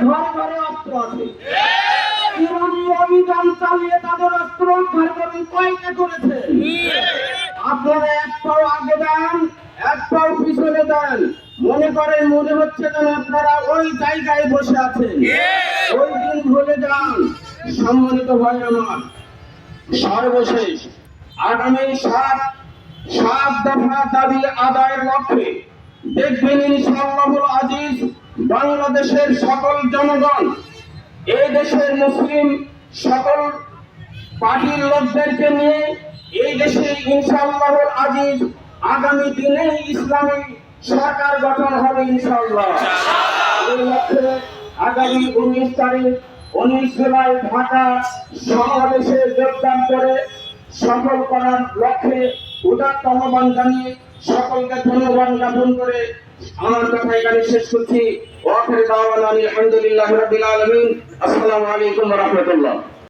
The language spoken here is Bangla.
ঘরে ঘরে অস্ত্র আছে। ইরানি অভিযান চালিয়ে তাদের অস্ত্র উদ্ধার করবেন কয়টা করেছে? আপনারা এক পাও আগে দেন, এক পাও পিছনে দেন, মনে করেন মনে হচ্ছে যেন আপনারা ওই জায়গায় বসে আছেন। ওই দিন ভুলে যান। সম্মানিত ভাই আমার, সর্বশেষ আগামী সাত দফা দাবি আদায়ের লক্ষ্যে দেখবেন ইনশাআল্লাহুল আজিজ বাংলাদেশের সকল জনগণ, এই দেশের মুসলিম সকল পার্টির লোকদেরকে নিয়ে এই দেশে ইনশাআল্লাহুল আজিজ আগামী দিনে ইসলামী সরকার গঠন হবে ইনশাআল্লাহ। এই লক্ষ্যে আগামী 19 তারিখ 19 জুলাই ঢাকা সমাবেশে যোগদান করে সফল করার লক্ষ্যে উদাত্ত আহ্বান জানিয়ে সকলকে ধন্যবাদ জ্ঞাপন করে আমার কথা এখানে শেষ করছি। ওয়া আখিরু দাওয়ানা আলহামদুলিল্লাহি রাব্বিল আলামিন। আসসালামু আলাইকুম ওয়া রাহমাতুল্লাহ।